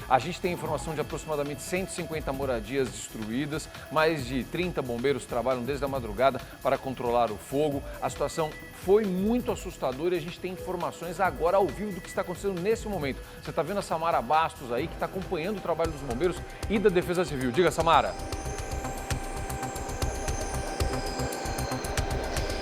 A gente tem informação de aproximadamente 150 moradias destruídas, mais de 30 bombeiros trabalham desde a madrugada para controlar o fogo. A situação foi muito assustadora e a gente tem informações agora ao vivo do que está acontecendo nesse momento. Você está vendo a Samara Bastos aí, que está acompanhando o trabalho dos bombeiros e da Defesa Civil. Diga, Samara.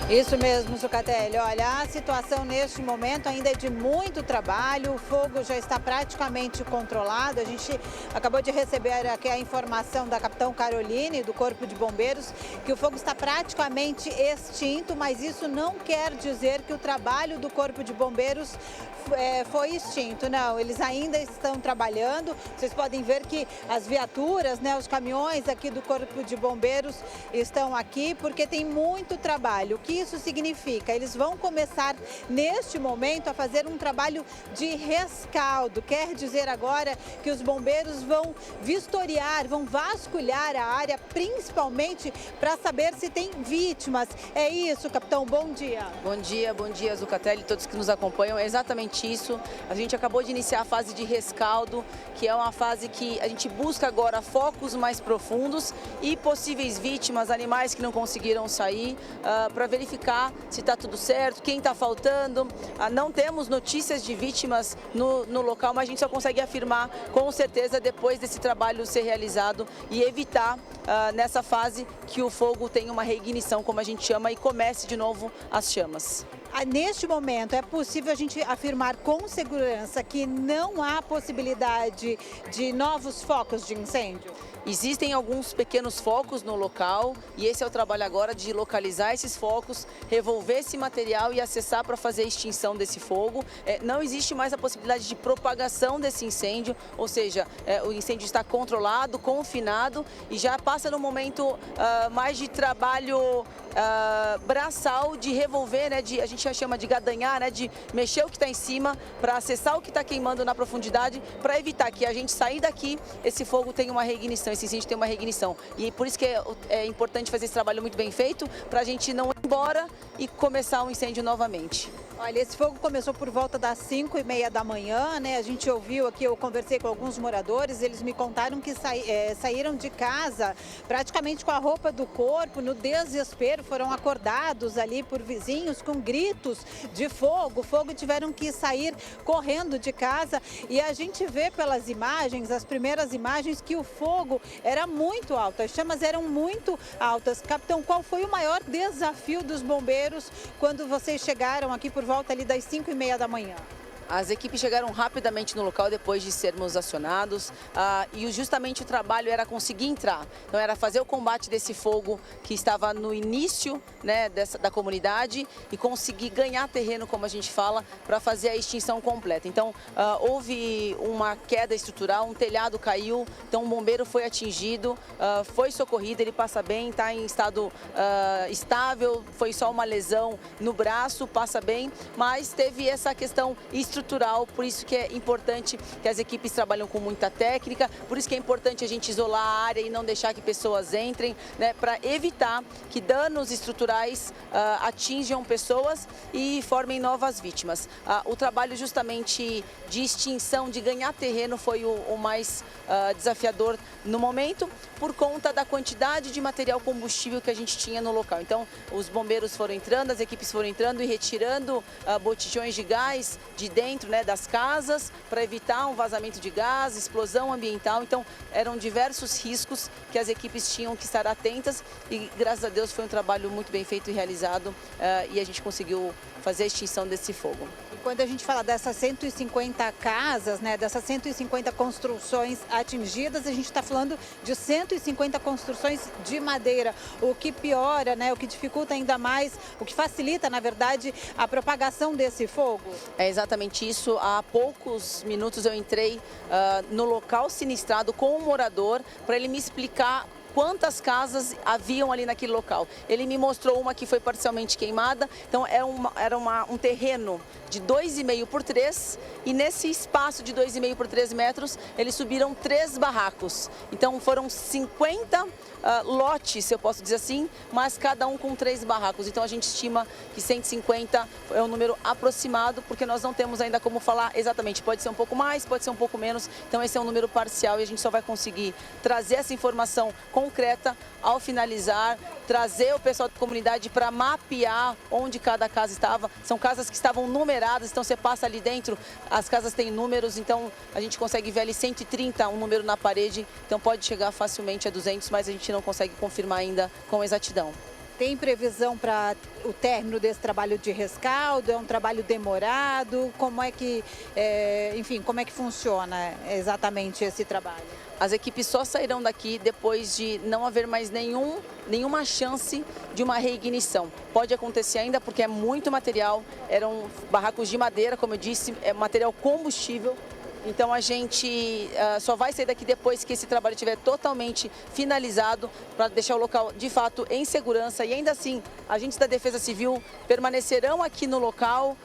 Isso mesmo, Zucatelli. Olha, a situação neste momento ainda é de muito trabalho, o fogo já está praticamente controlado. A gente acabou de receber aqui a informação da capitão Caroline, do Corpo de Bombeiros, que o fogo está praticamente extinto, mas isso não quer dizer que o trabalho do Corpo de Bombeiros foi extinto. Não, eles ainda estão trabalhando. Vocês podem ver que as viaturas, né, os caminhões aqui do Corpo de Bombeiros estão aqui porque tem muito trabalho. O que isso significa? Eles vão começar neste momento a fazer um trabalho de rescaldo. Quer dizer agora que os bombeiros vão vistoriar, vão vasculhar a área, principalmente para saber se tem vítimas. É isso, capitão. Bom dia. Bom dia, Zucatelli, todos que nos acompanham. É exatamente isso. A gente acabou de iniciar a fase de rescaldo, que é uma fase que a gente busca agora focos mais profundos e possíveis vítimas, animais que não conseguiram sair, para verificar se está tudo certo, quem está faltando. Não temos notícias de vítimas no local, mas a gente só consegue afirmar com certeza depois desse trabalho ser realizado e evitar nessa fase que o fogo tenha uma reignição, como a gente chama, e comece de novo as chamas. Neste momento, é possível a gente afirmar com segurança que não há possibilidade de novos focos de incêndio? Existem alguns pequenos focos no local e esse é o trabalho agora de localizar esses focos, revolver esse material e acessar para fazer a extinção desse fogo. Não existe mais a possibilidade de propagação desse incêndio, ou seja, o incêndio está controlado, confinado e já passa no momento mais de trabalho braçal de revolver, né, a gente chama de gadanhar, né, de mexer o que está em cima para acessar o que está queimando na profundidade, para evitar que a gente sair daqui, esse fogo tenha uma reignição, esse incêndio tenha uma reignição. E por isso que é importante fazer esse trabalho muito bem feito, para a gente não ir embora e começar um incêndio novamente. Olha, esse fogo começou por volta das 5h30 da manhã, né? A gente ouviu aqui, eu conversei com alguns moradores, eles me contaram que saíram de casa praticamente com a roupa do corpo, no desespero, foram acordados ali por vizinhos com gritos de fogo, tiveram que sair correndo de casa e a gente vê pelas imagens, as primeiras imagens, que o fogo era muito alto, as chamas eram muito altas. Capitão, qual foi o maior desafio dos bombeiros quando vocês chegaram aqui por volta ali das 5h30 da manhã? As equipes chegaram rapidamente no local depois de sermos acionados e justamente o trabalho era conseguir entrar. Então era fazer o combate desse fogo que estava no início, né, da comunidade e conseguir ganhar terreno, como a gente fala, para fazer a extinção completa. Então houve uma queda estrutural, um telhado caiu, então um bombeiro foi atingido, foi socorrido, ele passa bem, está em estado estável, foi só uma lesão no braço, passa bem, mas teve essa questão estrutural, por isso que é importante que as equipes trabalham com muita técnica, por isso que é importante a gente isolar a área e não deixar que pessoas entrem, né, para evitar que danos estruturais atinjam pessoas e formem novas vítimas. O trabalho justamente de extinção, de ganhar terreno, foi o mais desafiador no momento, por conta da quantidade de material combustível que a gente tinha no local. Então, os bombeiros foram entrando, as equipes foram entrando e retirando botijões de gás de dentro, né, das casas, para evitar um vazamento de gás, explosão ambiental. Então, eram diversos riscos que as equipes tinham que estar atentas e, graças a Deus, foi um trabalho muito bem feito e realizado e a gente conseguiu fazer a extinção desse fogo. E quando a gente fala dessas 150 casas, né, dessas 150 construções atingidas, a gente está falando de 150 construções de madeira, o que piora, né, o que dificulta ainda mais, o que facilita, na verdade, a propagação desse fogo. É exatamente isso. Há poucos minutos eu entrei no local sinistrado com um morador para ele me explicar quantas casas haviam ali naquele local. Ele me mostrou uma que foi parcialmente queimada, então era um terreno de 2,5 por 3 e nesse espaço de 2,5 por 3 metros eles subiram 3 barracos. Então foram 50 lotes, se eu posso dizer assim, mas cada um com 3 barracos. Então a gente estima que 150 é um número aproximado, porque nós não temos ainda como falar exatamente. Pode ser um pouco mais, pode ser um pouco menos. Então esse é um número parcial e a gente só vai conseguir trazer essa informação concreta ao finalizar, trazer o pessoal da comunidade para mapear onde cada casa estava. São casas que estavam numeradas, então você passa ali dentro, as casas têm números, então a gente consegue ver ali 130, um número na parede, então pode chegar facilmente a 200, mas a gente não consegue confirmar ainda com exatidão. Tem previsão para o término desse trabalho de rescaldo? É um trabalho demorado? Como é que, enfim, como é que funciona exatamente esse trabalho? As equipes só sairão daqui depois de não haver mais nenhuma chance de uma reignição. Pode acontecer ainda porque é muito material, eram barracos de madeira, como eu disse, é material combustível. Então a gente só vai sair daqui depois que esse trabalho estiver totalmente finalizado para deixar o local de fato em segurança. E ainda assim, agentes da Defesa Civil permanecerão aqui no local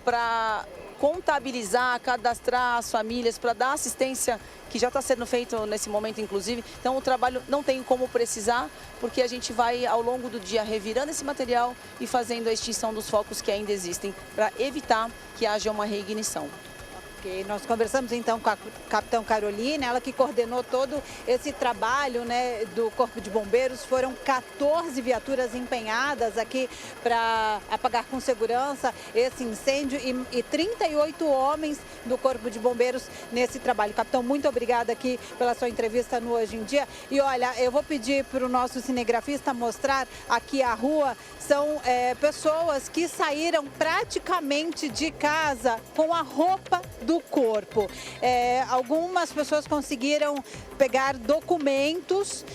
para contabilizar, cadastrar as famílias, para dar assistência que já está sendo feito nesse momento, inclusive. Então o trabalho não tem como precisar, porque a gente vai ao longo do dia revirando esse material e fazendo a extinção dos focos que ainda existem, para evitar que haja uma reignição. Nós conversamos então com a capitão Carolina, ela que coordenou todo esse trabalho, né, do Corpo de Bombeiros. Foram 14 viaturas empenhadas aqui para apagar com segurança esse incêndio e 38 homens do Corpo de Bombeiros nesse trabalho. Capitão, muito obrigada aqui pela sua entrevista no Hoje em Dia. E olha, eu vou pedir para o nosso cinegrafista mostrar aqui a rua. São pessoas que saíram praticamente de casa com a roupa do corpo. Algumas pessoas conseguiram pegar documentos,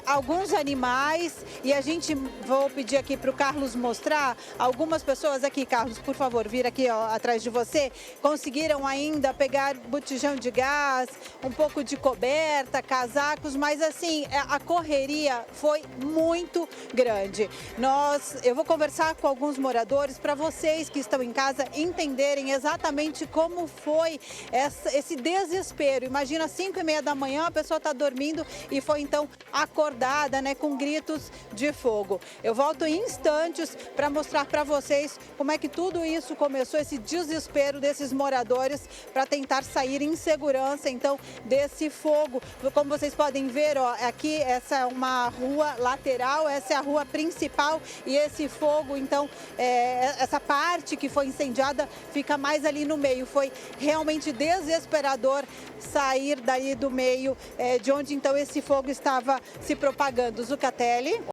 alguns animais, e a gente, vou pedir aqui para o Carlos mostrar, algumas pessoas aqui, Carlos, por favor, vir aqui ó, atrás de você, conseguiram ainda pegar botijão de gás, um pouco de coberta, casacos, mas assim, a correria foi muito grande. Eu vou conversar com alguns moradores para vocês que estão em casa entenderem exatamente como foi esse desespero. Imagina, 5h30 da manhã, a pessoa está dormindo e foi então acordada, né, com gritos de fogo. Eu volto em instantes para mostrar para vocês como é que tudo isso começou, esse desespero desses moradores para tentar sair em segurança então desse fogo. Como vocês podem ver, ó, aqui essa é uma rua lateral, essa é a rua principal e esse fogo, então, essa parte que foi incendiada fica mais ali no meio. Foi realmente desesperador sair daí do meio, de onde então esse fogo estava se propagando. Zucatelli.